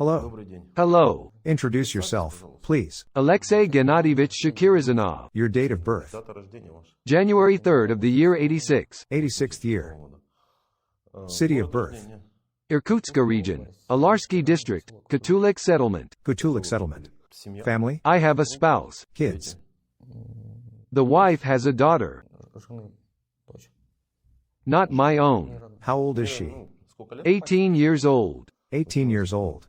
Hello. Hello. Introduce yourself, please. Alexey Gennadyevich Shakirizanov. Your date of birth. January 3rd of the year 86. 86th year. City of birth. Irkutsk region. Alarsky district. Katulik settlement. Kutulik settlement. Family. I have a spouse. Kids. The wife has a daughter. Not my own. How old is she? 18 years old. 18 years old.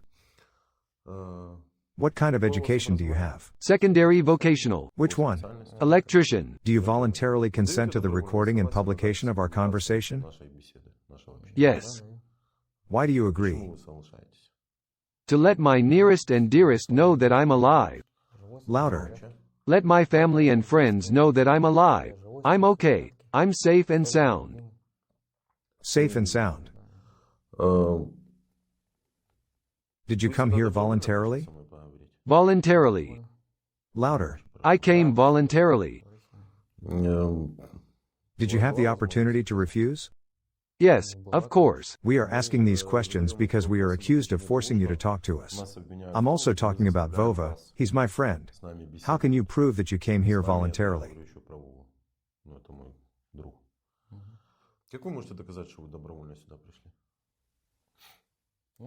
What kind of education do you have? Secondary vocational. Which one? Electrician. Do you voluntarily consent to the recording and publication of our conversation? Yes. Why do you agree? To let my nearest and dearest know that I'm alive. Louder. Let my family and friends know that I'm alive. I'm okay. I'm safe and sound. Safe and sound. Did you come here voluntarily? Voluntarily. Louder. I came voluntarily. Did you have the opportunity to refuse? Yes, of course. We are asking these questions because we are accused of forcing you to talk to us. I'm also talking about Vova, he's my friend. How can you prove that you came here voluntarily?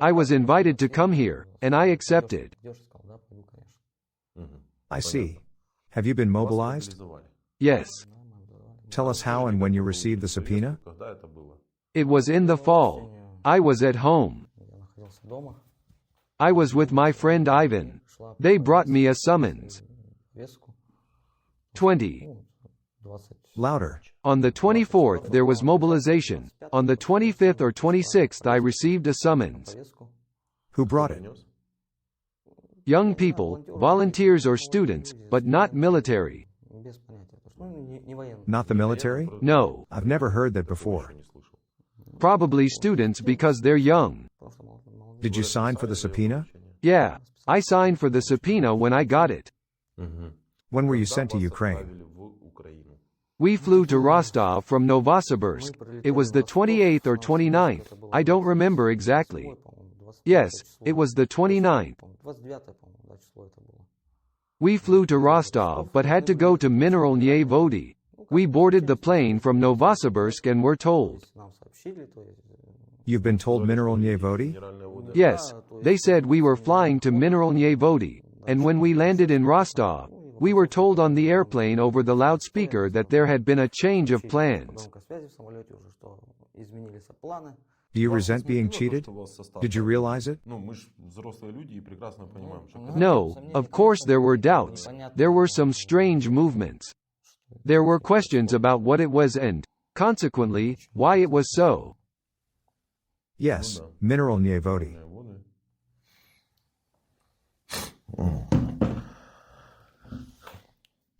I was invited to come here, and I accepted. I see. Have you been mobilized? Yes. Tell us how and when you received the subpoena? It was in the fall. I was at home. I was with my friend Ivan. They brought me a summons. 20. Louder. On the 24th there was mobilization. On the 25th or 26th I received a summons. Who brought it? Young people, volunteers or students, but not military. Not the military? No. I've never heard that before. Probably students because they're young. Did you sign for the subpoena? Yeah. I signed for the subpoena when I got it. When were you sent to Ukraine? We flew to Rostov from Novosibirsk. It was the 28th or 29th. I don't remember exactly. Yes, it was the 29th. We flew to Rostov but had to go to Mineralnye Vody. We boarded the plane from Novosibirsk and were told. You've been told Mineralnye Vody? Yes, they said we were flying to Mineralnye Vody, and when we landed in Rostov, we were told on the airplane over the loudspeaker that there had been a change of plans. Do you resent being cheated? Did you realize it? No, of course there were doubts. There were some strange movements. There were questions about what it was and, consequently, why it was so. Yes, Mineralnye Vody.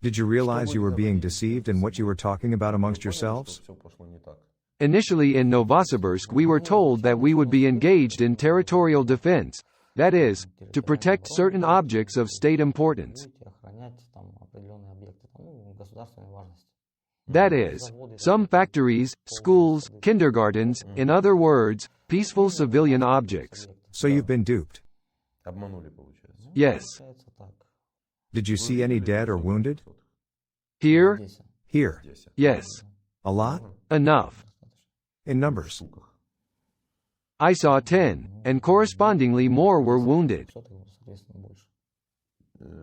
Did you realize you were being deceived and what you were talking about amongst yourselves? Initially in Novosibirsk we were told that we would be engaged in territorial defense, that is, to protect certain objects of state importance. That is, some factories, schools, kindergartens, in other words, peaceful civilian objects. So you've been duped. Yes. Did you see any dead or wounded? Here? Here. Yes. A lot? Enough. In numbers? I saw 10, and correspondingly more were wounded.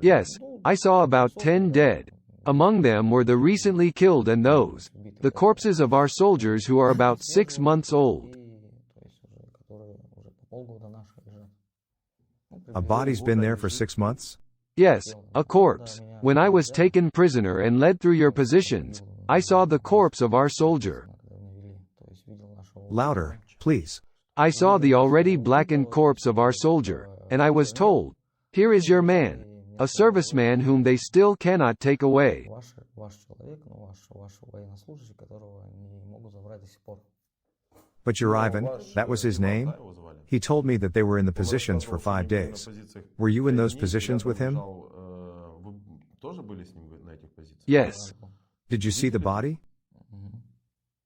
Yes, I saw about 10 dead. Among them were the recently killed and those, the corpses of our soldiers who are about 6 months old. A body's been there for 6 months? Yes, a corpse. When I was taken prisoner and led through your positions, I saw the corpse of our soldier. Louder, please. I saw the already blackened corpse of our soldier, and I was told, "Here is your man, a serviceman whom they still cannot take away." But your Ivan, that was his name? He told me that they were in the positions for 5 days. Were you in those positions with him? Yes. Did you see the body?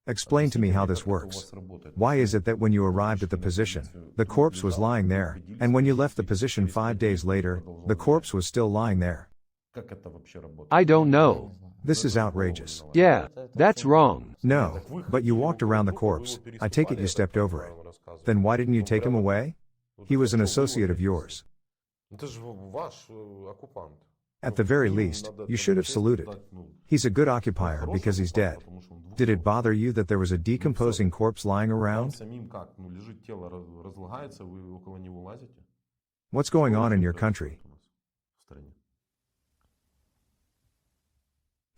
Explain to me how this works. Why is it that when you arrived at the position, the corpse was lying there, and when you left the position 5 days later, the corpse was still lying there? I don't know. This is outrageous. Yeah, that's wrong. No, but you walked around the corpse, I take it you stepped over it. Then why didn't you take him away? He was an associate of yours. At the very least, you should have saluted. He's a good occupier because he's dead. Did it bother you that there was a decomposing corpse lying around? What's going on in your country?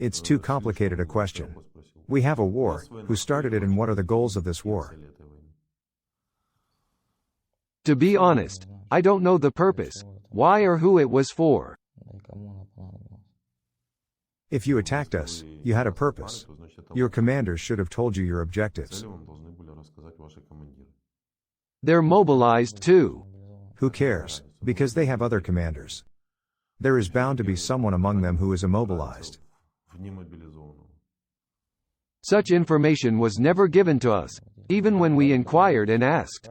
It's too complicated a question. We have a war, who started it and what are the goals of this war? To be honest, I don't know the purpose, why or who it was for. If you attacked us, you had a purpose. Your commanders should have told you your objectives. They're mobilized too. Who cares, because they have other commanders. There is bound to be someone among them who is immobilized. Such information was never given to us, even when we inquired and asked.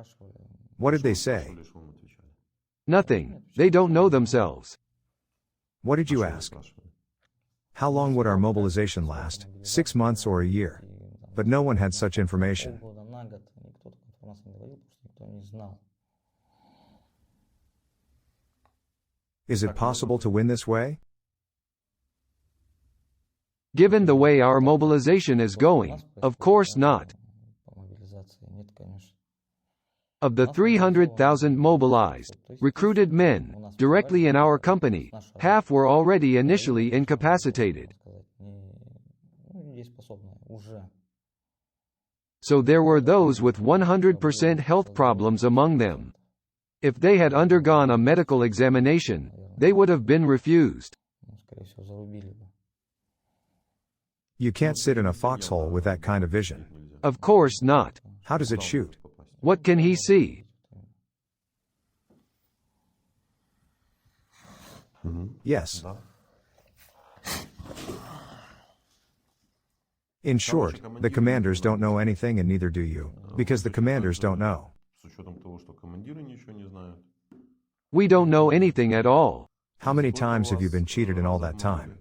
What did they say? Nothing, they don't know themselves. What did you ask? How long would our mobilization last? 6 months or a year? But no one had such information. Is it possible to win this way? Given the way our mobilization is going, of course not. Of the 300,000 mobilized, recruited men, directly in our company, half were already initially incapacitated. So there were those with 100% health problems among them. If they had undergone a medical examination, they would have been refused. You can't sit in a foxhole with that kind of vision. Of course not. How does it shoot? What can he see? Yes. In short, the commanders don't know anything and neither do you, because the commanders don't know. We don't know anything at all. How many times have you been cheated in all that time?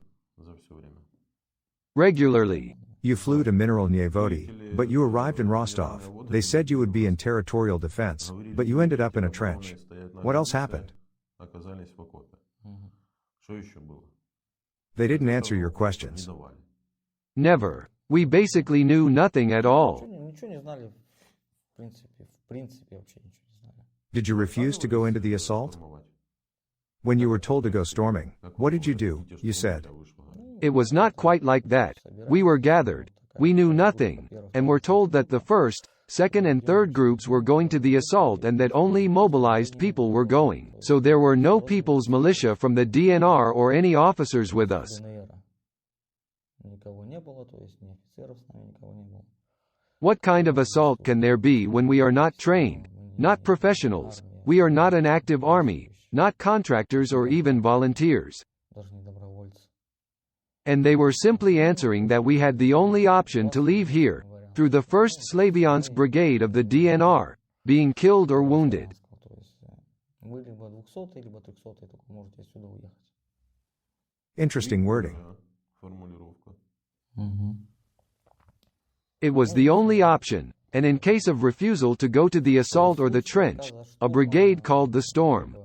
Regularly. You flew to Mineralnye Vody, but you arrived in Rostov. They said you would be in territorial defense, but you ended up in a trench. What else happened? They didn't answer your questions. Never. We basically knew nothing at all. Did you refuse to go into the assault? When you were told to go storming, what did you do? You said. It was not quite like that. We were gathered. We knew nothing, and were told that the first, second and third groups were going to the assault and that only mobilized people were going. So there were no people's militia from the DNR or any officers with us. What kind of assault can there be when we are not trained, not professionals? We are not an active army, not contractors or even volunteers. And they were simply answering that we had the only option to leave here, through the 1st Slavyansk Brigade of the DNR, being killed or wounded. Interesting wording. It was the only option, and in case of refusal to go to the assault or the trench, a brigade called the Storm.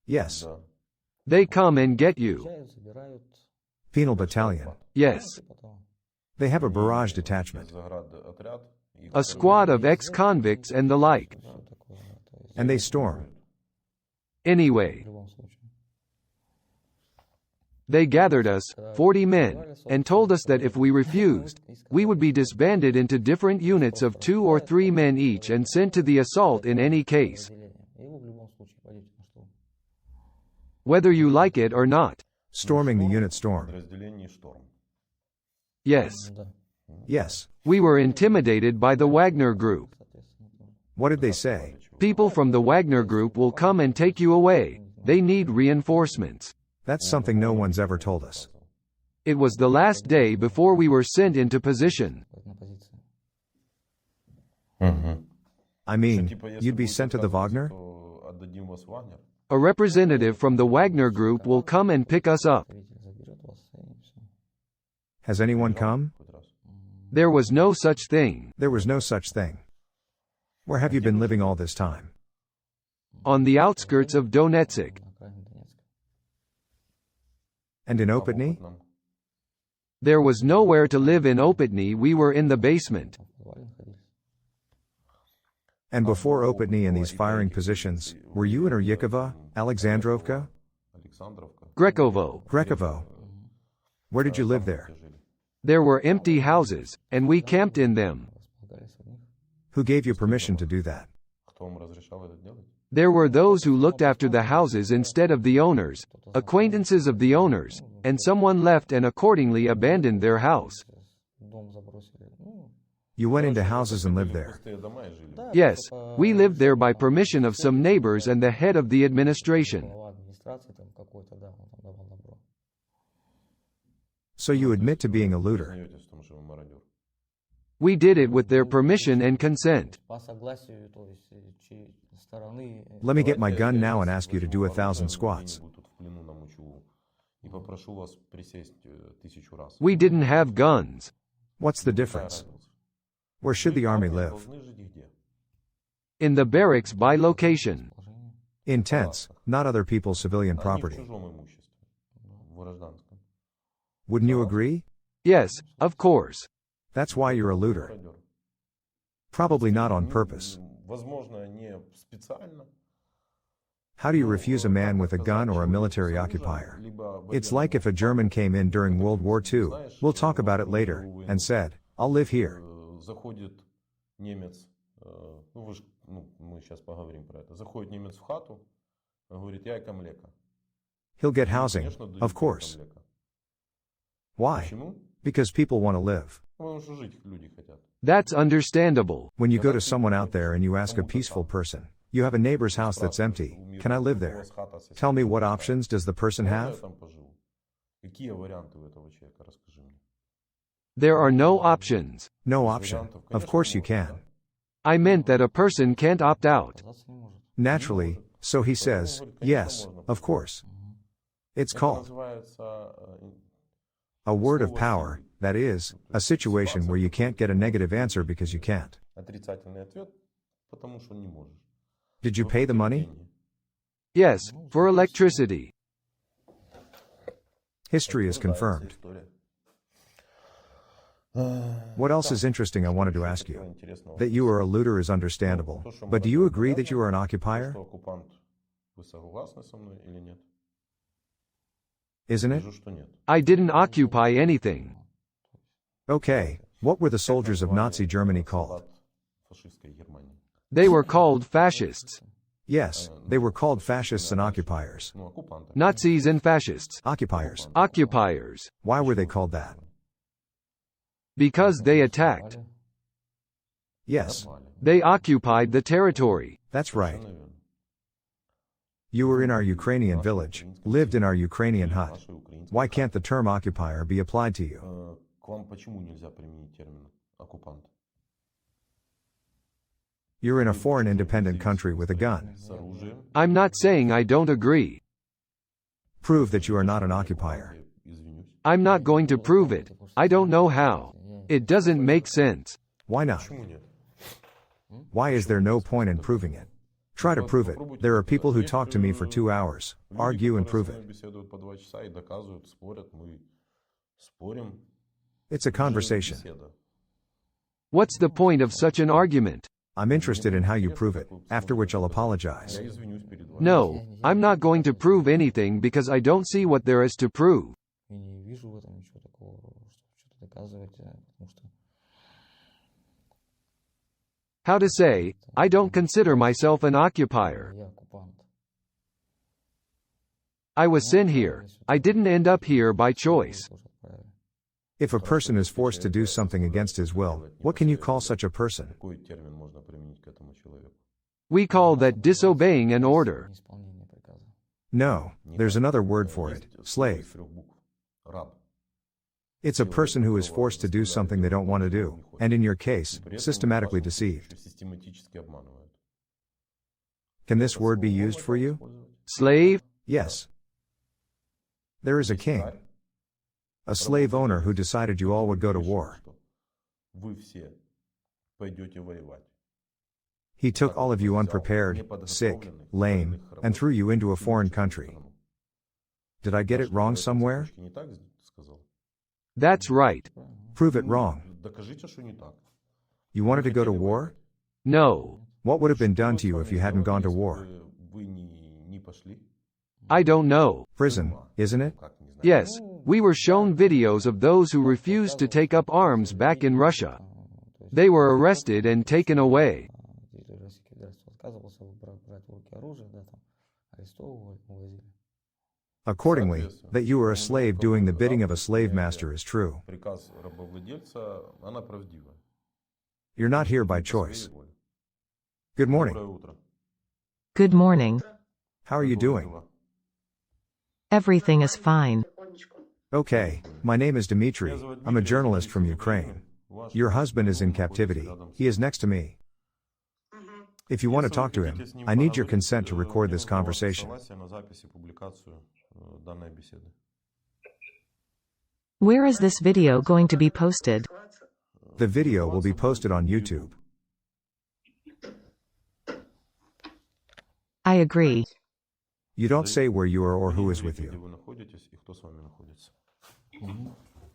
Yes. They come and get you. Penal battalion. Yes. They have a barrage detachment. A squad of ex-convicts and the like. And they storm. Anyway. They gathered us, 40 men, and told us that if we refused, we would be disbanded into different units of 2 or 3 men each and sent to the assault in any case. Whether you like it or not. Storming the unit storm. Yes. Yes. We were intimidated by the Wagner Group. What did they say? People from the Wagner Group will come and take you away. They need reinforcements. That's something no one's ever told us. It was the last day before we were sent into position. I mean, you'd be sent to the Wagner? A representative from the Wagner group will come and pick us up. Has anyone come? There was no such thing. There was no such thing. Where have you been living all this time? On the outskirts of Donetsk. And in Opatny? There was nowhere to live in Opatny. We were in the basement. And before Opatny and these firing positions, were you in Oryikova, Alexandrovka? Grekovo. Grekovo. Where did you live there? There were empty houses, and we camped in them. Who gave you permission to do that? There were those who looked after the houses instead of the owners, acquaintances of the owners, and someone left and accordingly abandoned their house. You went into houses and lived there. Yes, we lived there by permission of some neighbors and the head of the administration. So you admit to being a looter. We did it with their permission and consent. Let me get my gun now and ask you to do 1,000 squats. We didn't have guns. What's the difference? Where should the army live? In the barracks by location. In tents, not other people's civilian property. Wouldn't you agree? Yes, of course. That's why you're a looter. Probably not on purpose. How do you refuse a man with a gun or a military occupier? It's like if a German came in during World War II, we'll talk about it later, and said, "I'll live here." He'll get housing, of course. Why? Because people want to live. That's understandable. When you go to someone out there and you ask a peaceful person, you have a neighbor's house that's empty, can I live there? Tell me, what options does the person have? There are no options. No option. Of course you can. I meant that a person can't opt out. Naturally, so he says, yes, of course. It's called a word of power, that is, a situation where you can't get a negative answer because you can't. Did you pay the money? Yes, for electricity. History is confirmed. What else is interesting I wanted to ask you? That you are a looter is understandable, but do you agree that you are an occupier? Isn't it? I didn't occupy anything. Okay, what were the soldiers of Nazi Germany called? They were called fascists. Yes, they were called fascists and occupiers. Nazis and fascists. Occupiers. Occupiers. Why were they called that? Because they attacked. Yes. They occupied the territory. That's right. You were in our Ukrainian village, lived in our Ukrainian hut. Why can't the term occupier be applied to you? You're in a foreign independent country with a gun. I'm not saying I don't agree. Prove that you are not an occupier. I'm not going to prove it. I don't know how. It doesn't make sense. Why not? Why is there no point in proving it? Try to prove it. There are people who talk to me for 2 hours, argue and prove it. It's a conversation. What's the point of such an argument? I'm interested in how you prove it, after which I'll apologize. No, I'm not going to prove anything because I don't see what there is to prove. How to say, I don't consider myself an occupier. I was sent here. I didn't end up here by choice. If a person is forced to do something against his will, what can you call such a person? We call that disobeying an order. No, there's another word for it, slave. It's a person who is forced to do something they don't want to do, and in your case, systematically deceived. Can this word be used for you? Slave? Yes. There is a king. A slave owner who decided you all would go to war. He took all of you unprepared, sick, lame, and threw you into a foreign country. Did I get it wrong somewhere? That's right. Prove it wrong. You wanted to go to war? No. What would have been done to you if you hadn't gone to war? I don't know. Prison, isn't it? Yes, we were shown videos of those who refused to take up arms back in Russia. They were arrested and taken away. Accordingly, that you were a slave doing the bidding of a slave master is true. You're not here by choice. Good morning. Good morning. How are you doing? Everything is fine. Okay, my name is Dmitry. I'm a journalist from Ukraine. Your husband is in captivity. He is next to me. If you want to talk to him, I need your consent to record this conversation. Where is this video going to be posted? The video will be posted on YouTube. I agree. You don't say where you are or who is with you.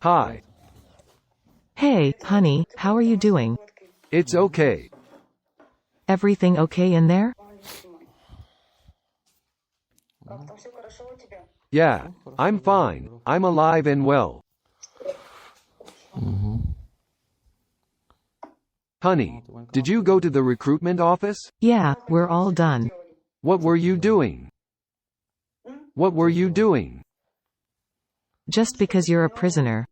Hi. Hey, honey, how are you doing? It's okay. Everything okay in there? Yeah, I'm fine. I'm alive and well. Honey, did you go to the recruitment office? Yeah, we're all done. What were you doing? What were you doing? Just because you're a prisoner.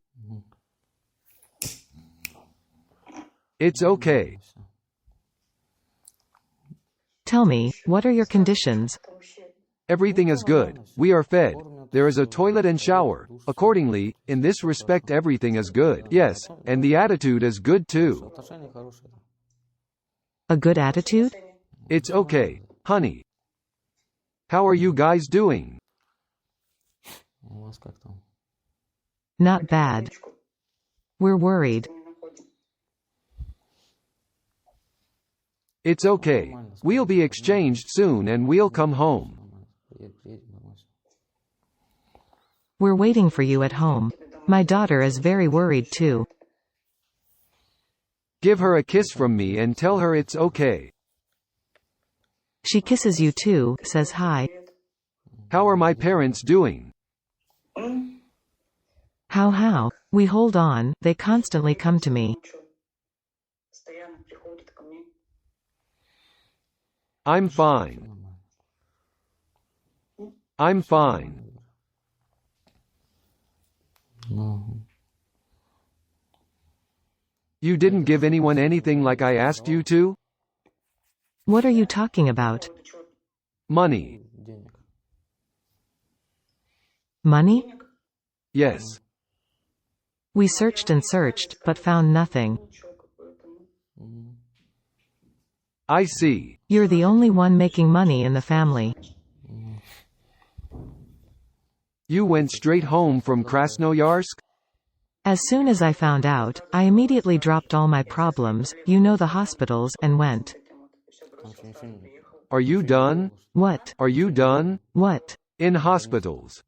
It's okay. Tell me, what are your conditions? Everything is good. We are fed. There is a toilet and shower. Accordingly, in this respect everything is good. Yes, and the attitude is good too. A good attitude? It's okay, honey. How are you guys doing? Not bad. We're worried. It's okay. We'll be exchanged soon and we'll come home. We're waiting for you at home. My daughter is very worried too. Give her a kiss from me and tell her it's okay. She kisses you too, says hi. How are my parents doing? How? We hold on, they constantly come to me. I'm fine. I'm fine. You didn't give anyone anything like I asked you to? What are you talking about? Money. Money? Yes. We searched and searched, but found nothing. I see. You're the only one making money in the family. You went straight home from Krasnoyarsk? As soon as I found out, I immediately dropped all my problems, you know, the hospitals, and went. Are you done? What? Are you done? What? In hospitals.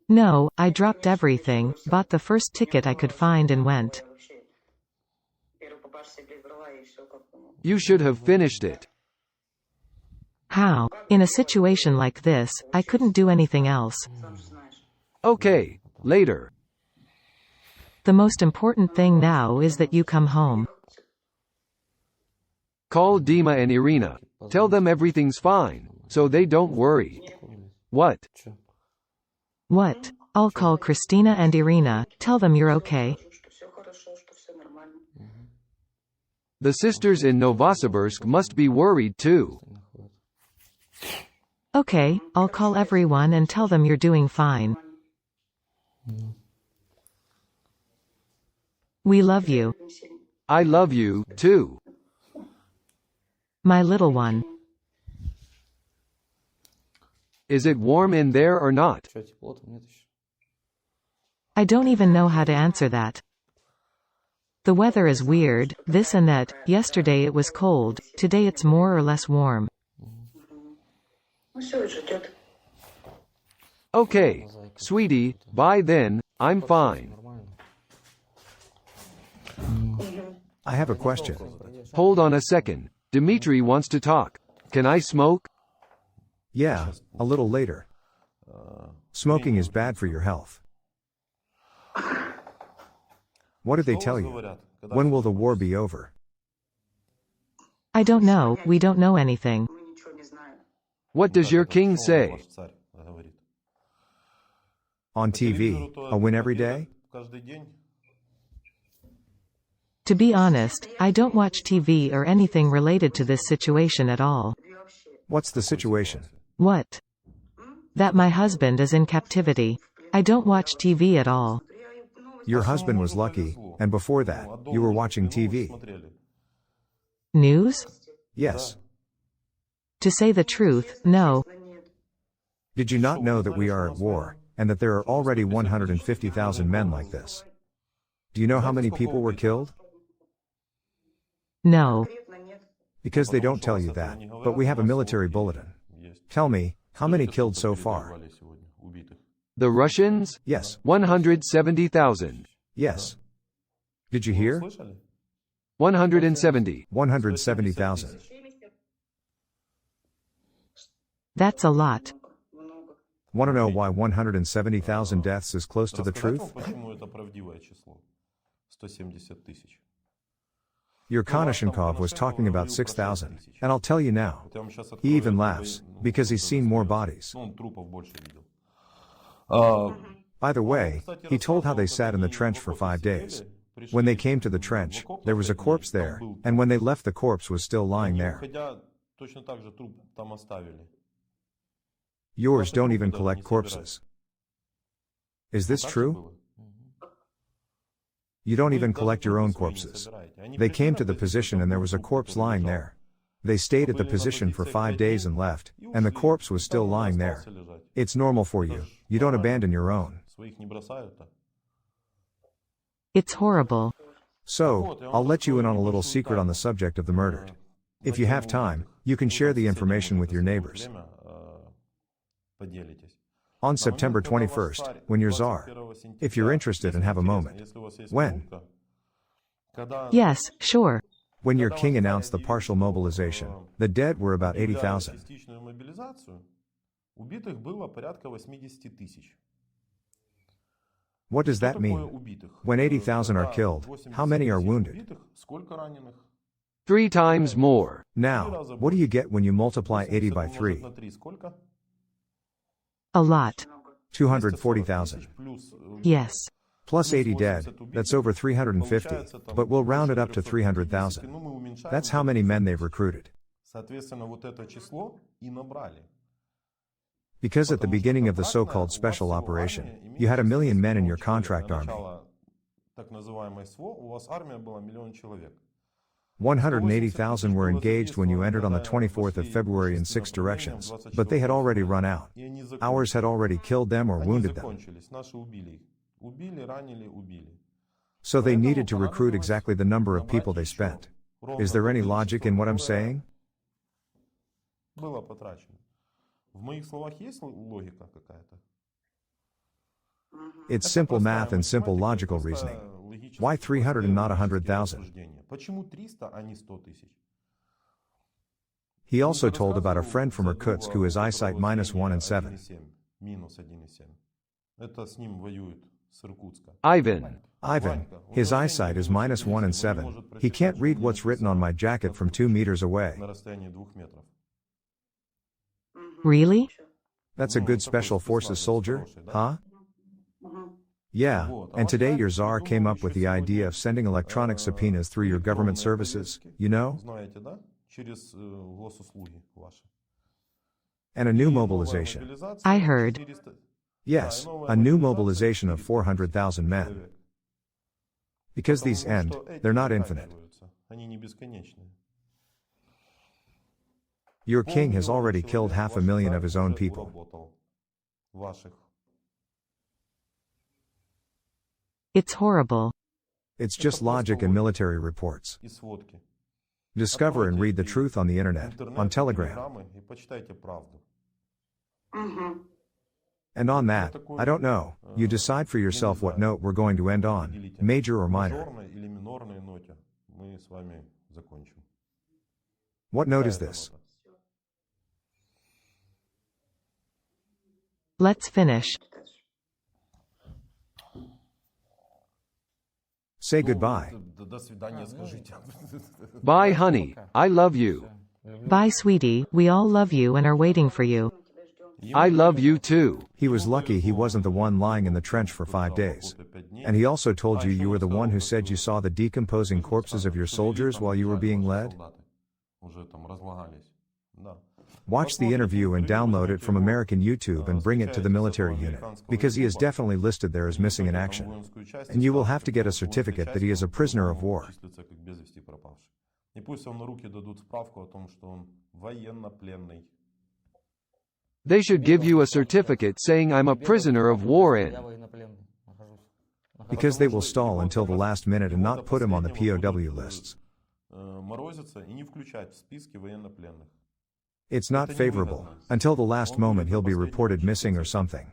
No, I dropped everything, bought the first ticket I could find and went. You should have finished it. How? In a situation like this, I couldn't do anything else. Okay, later. The most important thing now is that you come home. Call Dima and Irina. Tell them everything's fine, so they don't worry. What? What? I'll call Christina and Irina, tell them you're okay. The sisters in Novosibirsk must be worried too. Okay, I'll call everyone and tell them you're doing fine. We love you. I love you, too. My little one. Is it warm in there or not? I don't even know how to answer that. The weather is weird, this and that, yesterday it was cold, today it's more or less warm. Okay, sweetie, by then, I'm fine. I have a question. Hold on a second. Dmitry wants to talk. Can I smoke? Yeah, a little later. Smoking is bad for your health. What did they tell you? When will the war be over? I don't know, we don't know anything. What does your king say? On TV, a win every day? To be honest, I don't watch TV or anything related to this situation at all. What's the situation? What? That my husband is in captivity. I don't watch TV at all. Your husband was lucky, and before that, you were watching TV. News? Yes. To say the truth, no. Did you not know that we are at war, and that there are already 150,000 men like this? Do you know how many people were killed? No. Because they don't tell you that, but we have a military bulletin. Tell me, how many killed so far? The Russians? Yes. 170,000. Yes. Did you hear? 170. 170,000. That's a lot. Want to know why 170,000 deaths is close to the truth? Your Konashenkov was talking about 6,000, and I'll tell you now. He even laughs, because he's seen more bodies. By the way, he told how they sat in the trench for 5 days. When they came to the trench, there was a corpse there, and when they left the corpse was still lying there. Yours don't even collect corpses. Is this true? You don't even collect your own corpses. They came to the position and there was a corpse lying there. They stayed at the position for 5 days and left, and the corpse was still lying there. It's normal for you. You don't abandon your own. It's horrible. So, I'll let you in on a little secret on the subject of the murdered. If you have time, you can share the information with your neighbors. On September 21st, when you're czar. If you're interested and have a moment. When? Yes, sure. When your king announced the partial mobilization, the dead were about 80,000. What does that mean? When 80,000 are killed, how many are wounded? 3 times more. Now, what do you get when you multiply 80 by 3? A lot. 240,000. Yes. Plus 80 dead, that's over 350, but we'll round it up to 300,000. That's how many men they've recruited. Because at the beginning of the so-called special operation, you had 1 million men in your contract army. 180,000 were engaged when you entered on the 24th of February in 6 directions, but they had already run out. Ours had already killed them or wounded them. So they needed to recruit exactly the number of people they spent. Is there any logic in what I'm saying? It's simple math and simple logical reasoning. Why 300 and not 100,000? He also told about a friend from Irkutsk who has eyesight -1 and 7. Ivan, his eyesight is -1 and 7. He can't read what's written on my jacket from 2 meters away. Really? That's a good special forces soldier, huh? Yeah, and today your czar came up with the idea of sending electronic subpoenas through your government services, you know? And a new mobilization. I heard. Yes, a new mobilization of 400,000 men. Because these end, they're not infinite. Your king has already killed 500,000 of his own people. It's horrible. It's just logic and military reports. Discover and read the truth on the internet, on Telegram. And on that, I don't know, you decide for yourself what note we're going to end on, major or minor. What note is this? Let's finish. Say goodbye. Bye, honey. I love you. Bye, sweetie, we all love you and are waiting for you. I love you too. He was lucky he wasn't the one lying in the trench for 5 days. And he also told you you were the one who said you saw the decomposing corpses of your soldiers while you were being led? Watch the interview and download it from American YouTube and bring it to the military unit, because he is definitely listed there as missing in action. And you will have to get a certificate that he is a prisoner of war. They should give you a certificate saying I'm a prisoner of war and... Because they will stall until the last minute and not put him on the POW lists. It's not favorable. Until the last moment he'll be reported missing or something.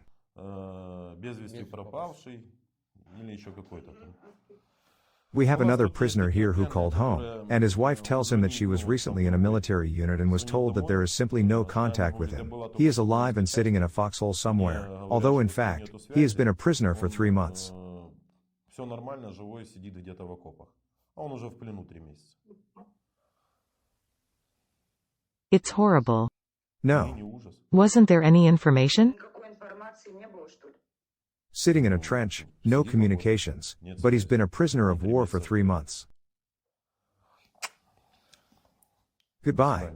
We have another prisoner here who called home, and his wife tells him that she was recently in a military unit and was told that there is simply no contact with him. He is alive and sitting in a foxhole somewhere, although in fact, he has been a prisoner for 3 months. It's horrible. No. Wasn't there any information? Sitting in a trench, no communications, but he's been a prisoner of war for 3 months. Goodbye.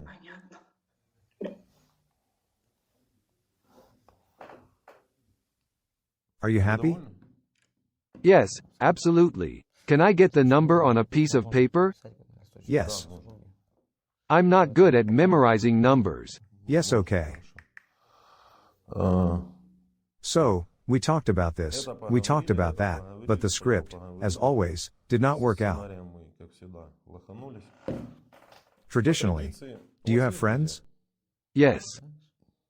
Are you happy? Yes, absolutely. Can I get the number on a piece of paper? Yes. I'm not good at memorizing numbers. Yes, okay. So, we talked about this, we talked about that, but the script, as always, did not work out. Traditionally, do you have friends? Yes.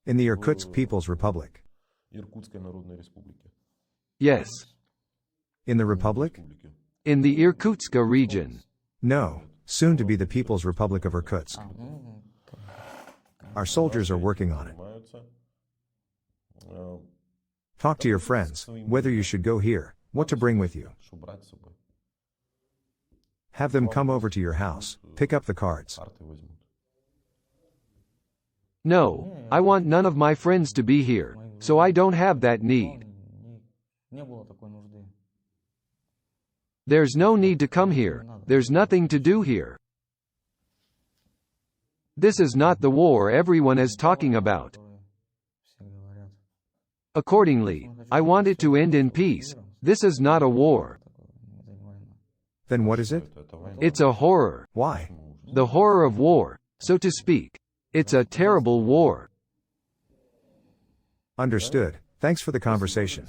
In the Irkutsk People's Republic? Yes. In the Republic? In the Irkutsk region. No, soon to be the People's Republic of Irkutsk. Our soldiers are working on it. Talk to your friends, whether you should go here, what to bring with you. Have them come over to your house, pick up the cards. No, I want none of my friends to be here, so I don't have that need. There's no need to come here, there's nothing to do here. This is not the war everyone is talking about. Accordingly, I want it to end in peace. This is not a war. Then what is it? It's a horror. Why? The horror of war, so to speak. It's a terrible war. Understood. Thanks for the conversation.